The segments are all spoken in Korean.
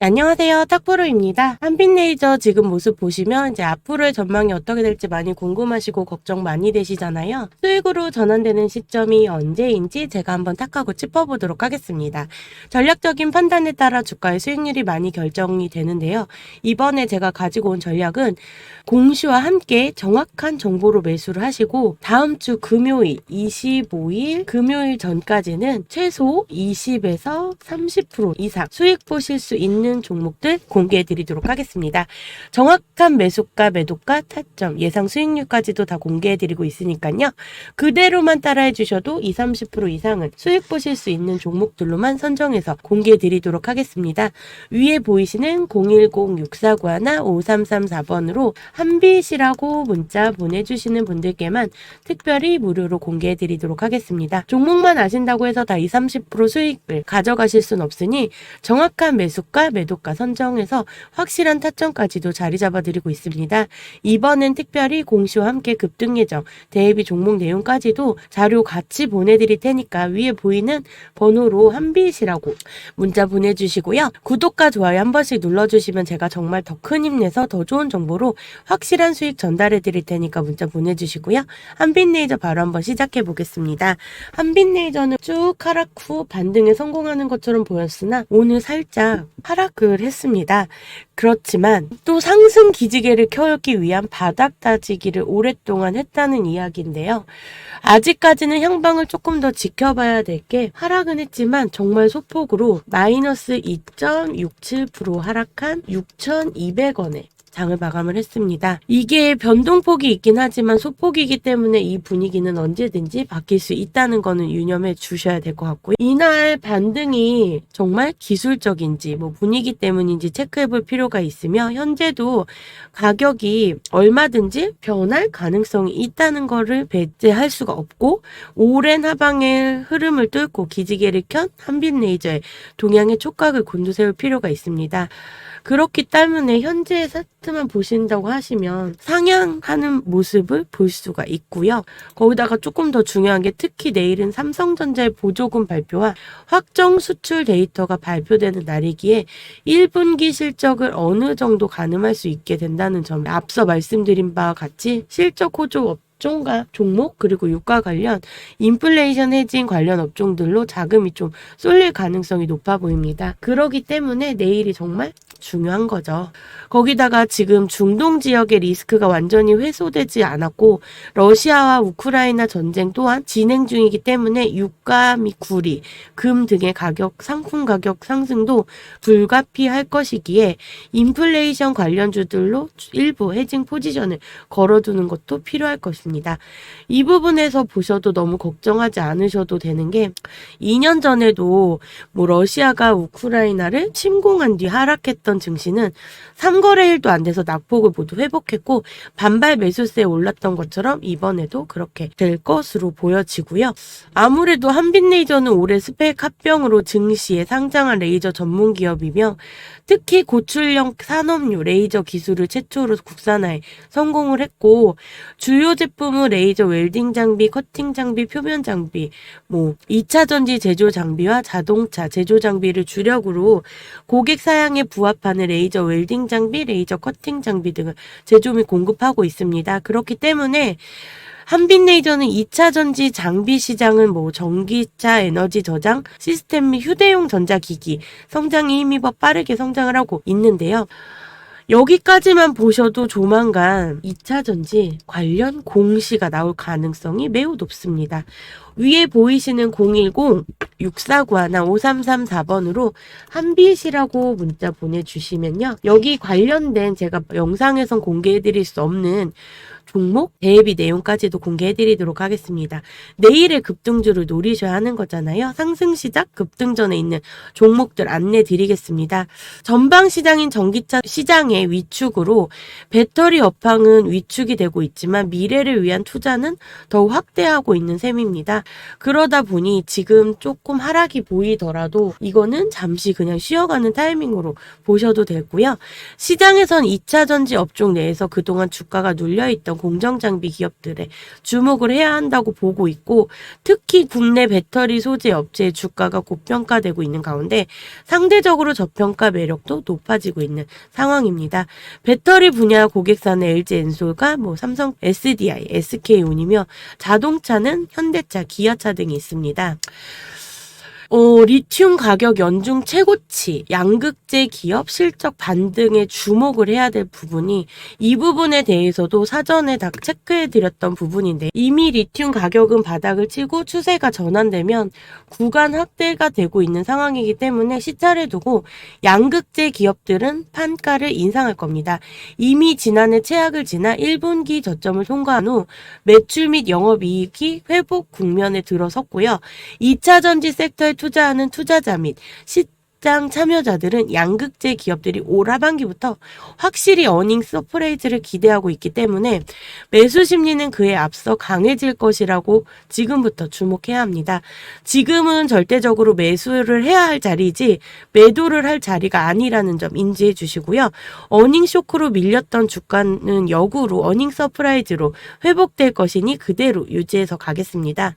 안녕하세요. 탁프로입니다. 한빛레이저 지금 모습 보시면 이제 앞으로의 전망이 어떻게 될지 많이 궁금하시고 걱정 많이 되시잖아요. 수익으로 전환되는 시점이 언제인지 제가 한번 탁하고 짚어보도록 하겠습니다. 전략적인 판단에 따라 주가의 수익률이 많이 결정이 되는데요. 이번에 제가 가지고 온 전략은 공시와 함께 정확한 정보로 매수를 하시고 다음 주 금요일 25일 금요일 전까지는 최소 20에서 30% 이상 수익 보실 수 있는 종목들 공개해 드리도록 하겠습니다. 정확한 매수가, 매도가, 타점, 예상 수익률까지도 다 공개해 드리고 있으니까요. 그대로만 따라해 주셔도 20, 30% 이상은 수익 보실 수 있는 종목들로만 선정해서 공개해 드리도록 하겠습니다. 위에 보이시는 010-6491-5334번으로 한빛이라고 문자 보내주시는 분들께만 특별히 무료로 공개해 드리도록 하겠습니다. 종목만 아신다고 해서 다 20, 30% 수익을 가져가실 순 없으니 정확한 매수가, 매도가 선정해서 확실한 타점까지도 자리 잡아드리고 있습니다. 이번엔 특별히 공시와 함께 급등 예정, 대비 종목 내용까지도 자료 같이 보내드릴 테니까 위에 보이는 번호로 한빛이라고 문자 보내주시고요. 구독과 좋아요 한 번씩 눌러주시면 제가 정말 더 큰 힘내서 더 좋은 정보로 확실한 수익 전달해 드릴 테니까 문자 보내주시고요. 한빛레이저 바로 한번 시작해 보겠습니다. 한빛레이저는 쭉 하락 후 반등에 성공하는 것처럼 보였으나 오늘 살짝 하락을 했습니다. 그렇지만 또 상승 기지개를 켜기 위한 바닥 다지기를 오랫동안 했다는 이야기인데요. 아직까지는 향방을 조금 더 지켜봐야 될 게 하락은 했지만 정말 소폭으로 마이너스 2.67% 하락한 6,200원에 장을 마감을 했습니다. 이게 변동폭이 있긴 하지만 소폭이기 때문에 이 분위기는 언제든지 바뀔 수 있다는 거는 유념해 주셔야 될 것 같고요. 이날 반등이 정말 기술적인지 분위기 때문인지 체크해 볼 필요가 있으며 현재도 가격이 얼마든지 변할 가능성이 있다는 거를 배제할 수가 없고 오랜 하방의 흐름을 뚫고 기지개를 켠 한빛레이저의 동향의 촉각을 곤두세울 필요가 있습니다. 그렇기 때문에 현재의 차트만 보신다고 하시면 상향하는 모습을 볼 수가 있고요. 거기다가 조금 더 중요한 게 특히 내일은 삼성전자의 보조금 발표와 확정 수출 데이터가 발표되는 날이기에 1분기 실적을 어느 정도 가늠할 수 있게 된다는 점, 앞서 말씀드린 바와 같이 실적 호조 업종과 종목 그리고 유가 관련 인플레이션 헤징 관련 업종들로 자금이 좀 쏠릴 가능성이 높아 보입니다. 그렇기 때문에 내일이 정말 중요한 거죠. 거기다가 지금 중동 지역의 리스크가 완전히 해소되지 않았고 러시아와 우크라이나 전쟁 또한 진행 중이기 때문에 유가 및 구리, 금 등의 상품 가격 상승도 불가피할 것이기에 인플레이션 관련주들로 일부 헤징 포지션을 걸어두는 것도 필요할 것입니다. 이 부분에서 보셔도 너무 걱정하지 않으셔도 되는 게 2년 전에도 러시아가 우크라이나를 침공한 뒤 하락했던 증시는 3거래일도 안 돼서 낙폭을 모두 회복했고 반발 매수세에 올랐던 것처럼 이번에도 그렇게 될 것으로 보여지고요. 아무래도 한빛레이저는 올해 스펙 합병으로 증시에 상장한 레이저 전문 기업이며 특히 고출력 산업용 레이저 기술을 최초로 국산화에 성공을 했고 주요 제품은 레이저 웰딩 장비, 커팅 장비, 표면 장비, 2차 전지 제조 장비와 자동차 제조 장비를 주력으로 고객 사양에 부합하는 레이저 웰딩 장비, 레이저 커팅 장비 등을 제조 및 공급하고 있습니다. 그렇기 때문에 한빛레이저는 2차 전지 장비 시장은 전기차 에너지 저장 시스템 및 휴대용 전자기기 성장에 힘입어 빠르게 성장을 하고 있는데요. 여기까지만 보셔도 조만간 2차 전지 관련 공시가 나올 가능성이 매우 높습니다. 위에 보이시는 010-6491-5334번으로 한빛이라고 문자 보내주시면요. 여기 관련된 제가 영상에선 공개해드릴 수 없는 종목, 대비 내용까지도 공개해드리도록 하겠습니다. 내일의 급등주를 노리셔야 하는 거잖아요. 상승 시작, 급등 전에 있는 종목들 안내드리겠습니다. 전방 시장인 전기차 시장의 위축으로 배터리 업황은 위축이 되고 있지만 미래를 위한 투자는 더욱 확대하고 있는 셈입니다. 그러다 보니 지금 조금 하락이 보이더라도 이거는 잠시 그냥 쉬어가는 타이밍으로 보셔도 되고요. 시장에선 2차 전지 업종 내에서 그동안 주가가 눌려있던 공정장비 기업들에 주목을 해야 한다고 보고 있고, 특히 국내 배터리 소재 업체의 주가가 고평가되고 있는 가운데 상대적으로 저평가 매력도 높아지고 있는 상황입니다. 배터리 분야 고객사는 LG 엔솔과 삼성 SDI, SK온이며 자동차는 현대차, 기아차 등이 있습니다. 리튬 가격 연중 최고치, 양극재 기업 실적 반등에 주목을 해야 될 부분이 이 부분에 대해서도 사전에 다 체크해드렸던 부분인데, 이미 리튬 가격은 바닥을 치고 추세가 전환되면 구간 확대가 되고 있는 상황이기 때문에 시차를 두고 양극재 기업들은 판가를 인상할 겁니다. 이미 지난해 최악을 지나 1분기 저점을 통과한 후 매출 및 영업이익이 회복 국면에 들어섰고요. 2차 전지 섹터에 투자하는 투자자 및 시장 참여자들은 양극재 기업들이 올 하반기부터 확실히 어닝 서프라이즈를 기대하고 있기 때문에 매수 심리는 그에 앞서 강해질 것이라고 지금부터 주목해야 합니다. 지금은 절대적으로 매수를 해야 할 자리이지 매도를 할 자리가 아니라는 점 인지해 주시고요. 어닝 쇼크로 밀렸던 주가는 역으로 어닝 서프라이즈로 회복될 것이니 그대로 유지해서 가겠습니다.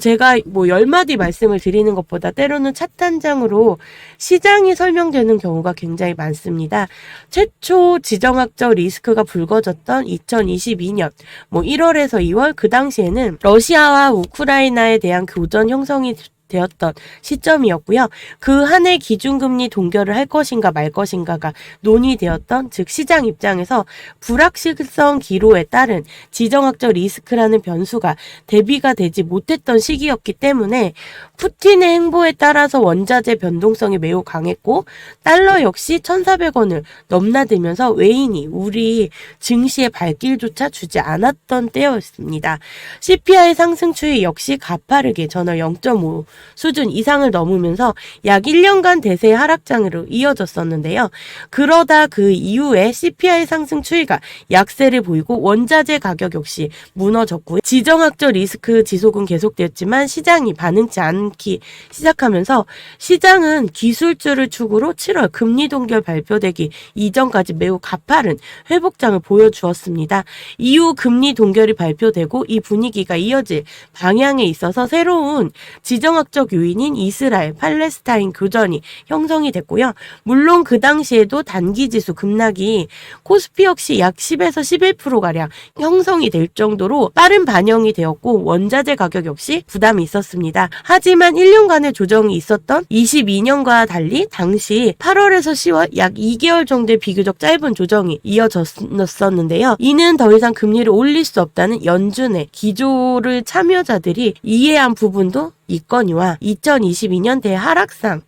제가 10마디 말씀을 드리는 것보다 때로는 차트 한 장으로 시장이 설명되는 경우가 굉장히 많습니다. 최초 지정학적 리스크가 불거졌던 2022년 1월에서 2월, 그 당시에는 러시아와 우크라이나에 대한 교전 형성이 되었던 시점이었고요. 그 한 해 기준금리 동결을 할 것인가 말 것인가가 논의되었던, 즉 시장 입장에서 불확실성 기로에 따른 지정학적 리스크라는 변수가 대비가 되지 못했던 시기였기 때문에 푸틴의 행보에 따라서 원자재 변동성이 매우 강했고 달러 역시 1,400원을 넘나들면서 외인이 우리 증시에 발길조차 주지 않았던 때였습니다. CPI 상승 추이 역시 가파르게 전월 0.5 수준 이상을 넘으면서 약 1년간 대세 하락장으로 이어졌었는데요. 그러다 그 이후에 CPI 상승 추이가 약세를 보이고 원자재 가격 역시 무너졌고요. 지정학적 리스크 지속은 계속되었지만 시장이 반응치 않기 시작하면서 시장은 기술주를 축으로 7월 금리 동결 발표되기 이전까지 매우 가파른 회복장을 보여주었습니다. 이후 금리 동결이 발표되고 이 분위기가 이어질 방향에 있어서 새로운 지정학적 요인인 이스라엘, 팔레스타인 교전이 형성이 됐고요. 물론 그 당시에도 단기지수 급락이 코스피 역시 약 10에서 11%가량 형성이 될 정도로 빠른 반영이 되었고 원자재 가격 역시 부담이 있었습니다. 하지만 1년간의 조정이 있었던 22년과 달리 당시 8월에서 10월 약 2개월 정도의 비교적 짧은 조정이 이어졌었는데요. 이는 더 이상 금리를 올릴 수 없다는 연준의 기조를 참여자들이 이해한 부분도 있거니와 2022년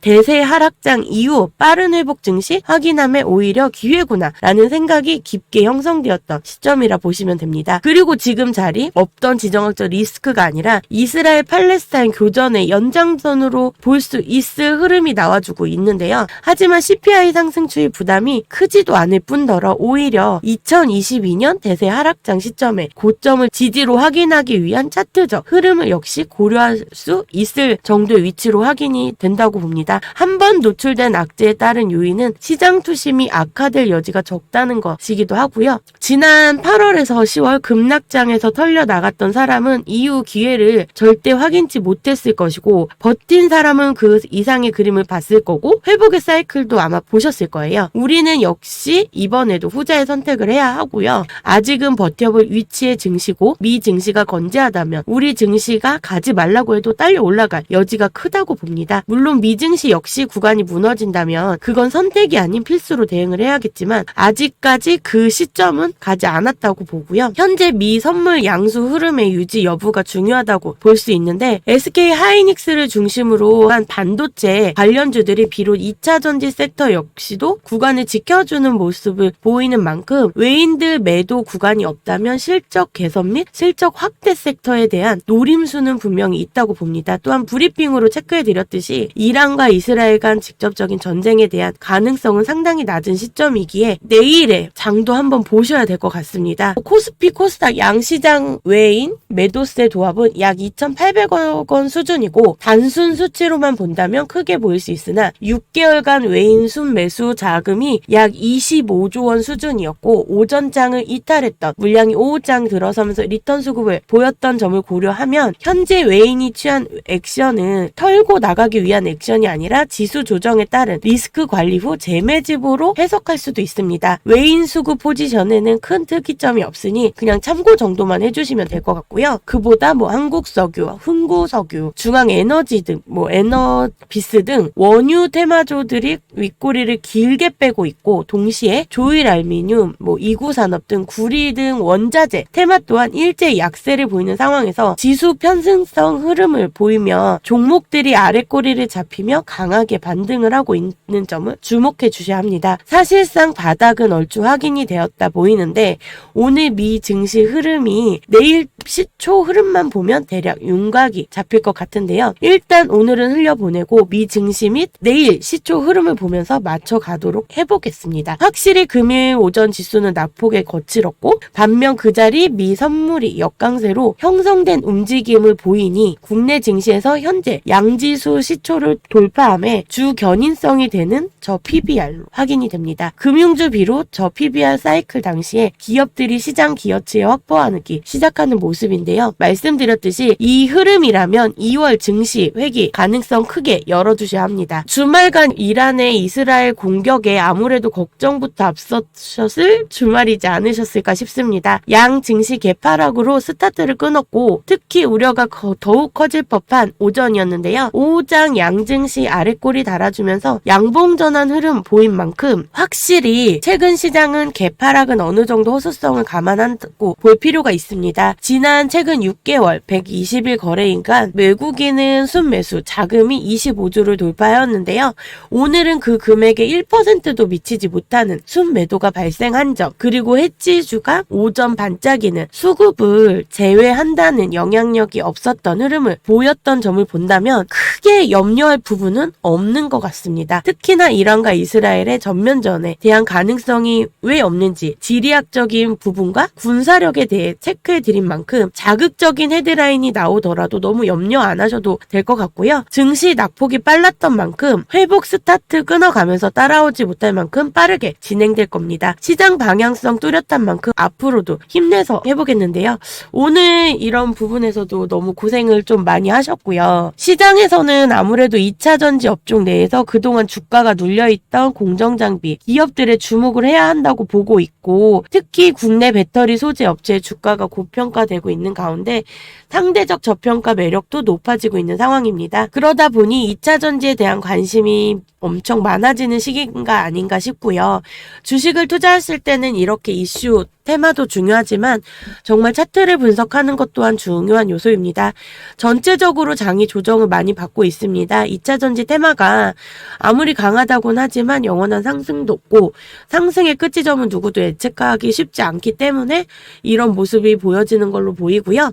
대세 하락장 이후 빠른 회복 증시 확인함에 오히려 기회구나 라는 생각이 깊게 형성되었던 시점이라 보시면 됩니다. 그리고 지금 자리 없던 지정학적 리스크가 아니라 이스라엘 팔레스타인 교전의 연장선으로 볼 수 있을 흐름이 나와주고 있는데요. 하지만 CPI 상승 추이 부담이 크지도 않을 뿐더러 오히려 2022년 대세 하락장 시점에 고점을 지지로 확인하기 위한 차트적 흐름을 역시 고려할 수 있을 정도의 위치로 확인이 된다고 봅니다. 한번 노출된 악재에 따른 요인은 시장 투심이 악화될 여지가 적다는 것이기도 하고요. 지난 8월에서 10월 급락장에서 털려 나갔던 사람은 이후 기회를 절대 확인치 못했을 것이고 버틴 사람은 그 이상의 그림을 봤을 거고 회복의 사이클도 아마 보셨을 거예요. 우리는 역시 이번에도 후자의 선택을 해야 하고요. 아직은 버텨볼 위치의 증시고 미 증시가 건재하다면 우리 증시가 가지 말라고 해도 딸려 올라갈 여지가 크다고 봅니다. 물론 미증시 역시 구간이 무너진다면 그건 선택이 아닌 필수로 대응을 해야겠지만 아직까지 그 시점은 가지 않았다고 보고요. 현재 미 선물 양수 흐름의 유지 여부가 중요하다고 볼 수 있는데 SK 하이닉스를 중심으로 한 반도체 관련주들이 비록 2차 전지 섹터 역시도 구간을 지켜주는 모습을 보이는 만큼 외인들 매도 구간이 없다면 실적 개선 및 실적 확대 섹터에 대한 노림수는 분명히 있다고 봅니다. 있습니다. 또한 브리핑으로 체크해드렸듯이 이란과 이스라엘 간 직접적인 전쟁에 대한 가능성은 상당히 낮은 시점이기에 내일의 장도 한번 보셔야 될 것 같습니다. 코스피, 코스닥 양시장 외인 매도세 도합은 약 2,800억 원 수준이고 단순 수치로만 본다면 크게 보일 수 있으나 6개월간 외인 순매수 자금이 약 25조 원 수준이었고 오전장을 이탈했던 물량이 오후장 들어서면서 리턴 수급을 보였던 점을 고려하면 현재 외인이 취한 액션은 털고 나가기 위한 액션이 아니라 지수 조정에 따른 리스크 관리 후 재매집으로 해석할 수도 있습니다. 외인 수급 포지션에는 큰 특이점이 없으니 그냥 참고 정도만 해주시면 될 것 같고요. 그보다 한국석유, 흥구석유, 중앙에너지 등 에너비스 등 원유 테마주들이 윗꼬리를 길게 빼고 있고 동시에 조일알미늄, 이구산업 등 구리 등 원자재 테마 또한 일제 약세를 보이는 상황에서 지수 편승성 흐름을 보이며 종목들이 아랫꼬리를 잡히며 강하게 반등을 하고 있는 점을 주목해 주셔야 합니다. 사실상 바닥은 얼추 확인이 되었다 보이는데 오늘 미 증시 흐름이 내일 시초 흐름만 보면 대략 윤곽이 잡힐 것 같은데요. 일단 오늘은 흘려보내고 미 증시 및 내일 시초 흐름을 보면서 맞춰가도록 해보겠습니다. 확실히 금일 오전 지수는 낙폭에 거칠었고 반면 그 자리 미 선물이 역강세로 형성된 움직임을 보이니 국내 증시에서 현재 양지수 시초를 돌파함에 주 견인성이 되는 저 PBR로 확인이 됩니다. 금융주 비롯 저 PBR 사이클 당시에 기업들이 시장 기여치에 확보하기 시작하는 모습인데요. 말씀드렸듯이 이 흐름이라면 2월 증시 회기 가능성 크게 열어두셔야 합니다. 주말간 이란의 이스라엘 공격에 아무래도 걱정부터 앞서셨을 주말이지 않으셨을까 싶습니다. 양 증시 개파락으로 스타트를 끊었고 특히 우려가 더욱 커질 법한 오전이었는데요. 오후장 양 증시 아랫골이 달아주면서 양봉전환 흐름 보인 만큼 확실히 최근 시장은 개파락은 어느 정도 호소성을 감안하고 볼 필요가 있습니다. 지난 최근 6개월 120일 거래일간 외국인은 순매수 자금이 25조를 돌파하였는데요. 오늘은 그 금액의 1%도 미치지 못하는 순매도가 발생한 점 그리고 해지주가 오전 반짝이는 수급을 제외한다는 영향력이 없었던 흐름을 보였던 점을 본다면 크게 염려할 부분은 없는 것 같습니다. 특히나 이란과 이스라엘의 전면전에 대한 가능성이 왜 없는지 지리학적인 부분과 군사력에 대해 체크해드린 만큼 자극적인 헤드라인이 나오더라도 너무 염려 안 하셔도 될 것 같고요. 증시 낙폭이 빨랐던 만큼 회복 스타트 끊어가면서 따라오지 못할 만큼 빠르게 진행될 겁니다. 시장 방향성 뚜렷한 만큼 앞으로도 힘내서 해보겠는데요. 오늘 이런 부분에서도 너무 고생을 좀 많이 하셨고요. 시장에서는 아무래도 2차전지 업종 내에서 그동안 주가가 눌려있던 공정장비 기업들의 주목을 해야 한다고 보고 있고 특히 국내 배터리 소재 업체의 주가가 고평가되고 있는 가운데 상대적 저평가 매력도 높아지고 있는 상황입니다. 그러다 보니 2차 전지에 대한 관심이 엄청 많아지는 시기가 아닌가 싶고요. 주식을 투자했을 때는 이렇게 이슈, 테마도 중요하지만 정말 차트를 분석하는 것 또한 중요한 요소입니다. 전체적으로 장이 조정을 많이 받고 있습니다. 2차 전지 테마가 아무리 강하다곤 하지만 영원한 상승도 없고 상승의 끝지점은 누구도 예측하기 쉽지 않기 때문에 이런 모습이 보여지는 걸로 보이고요.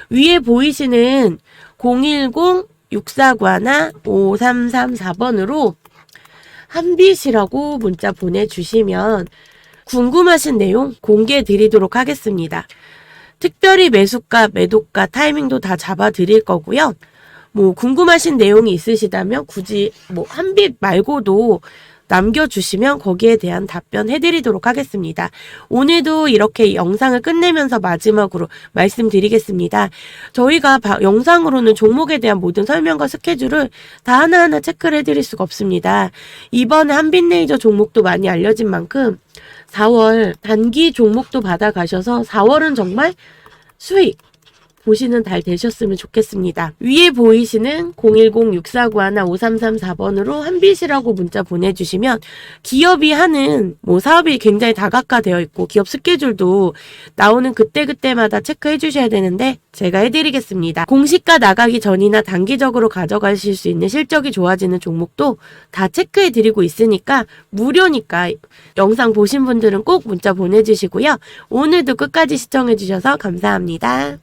위에 보이시는 010-6491-5334번으로 한빛이라고 문자 보내주시면 궁금하신 내용 공개해 드리도록 하겠습니다. 특별히 매수가, 매도가, 타이밍도 다 잡아 드릴 거고요. 궁금하신 내용이 있으시다면 굳이 한빛 말고도 남겨주시면 거기에 대한 답변 해드리도록 하겠습니다. 오늘도 이렇게 영상을 끝내면서 마지막으로 말씀드리겠습니다. 저희가 영상으로는 종목에 대한 모든 설명과 스케줄을 다 하나하나 체크를 해드릴 수가 없습니다. 이번에 한빛레이저 종목도 많이 알려진 만큼 4월 단기 종목도 받아가셔서 4월은 정말 수익 보시는 달 되셨으면 좋겠습니다. 위에 보이시는 010-6491-5334번으로 한빛이라고 문자 보내주시면 기업이 하는 사업이 굉장히 다각화되어 있고 기업 스케줄도 나오는 그때그때마다 체크해 주셔야 되는데 제가 해드리겠습니다. 공시가 나가기 전이나 단기적으로 가져가실 수 있는 실적이 좋아지는 종목도 다 체크해 드리고 있으니까 무료니까 영상 보신 분들은 꼭 문자 보내주시고요. 오늘도 끝까지 시청해 주셔서 감사합니다.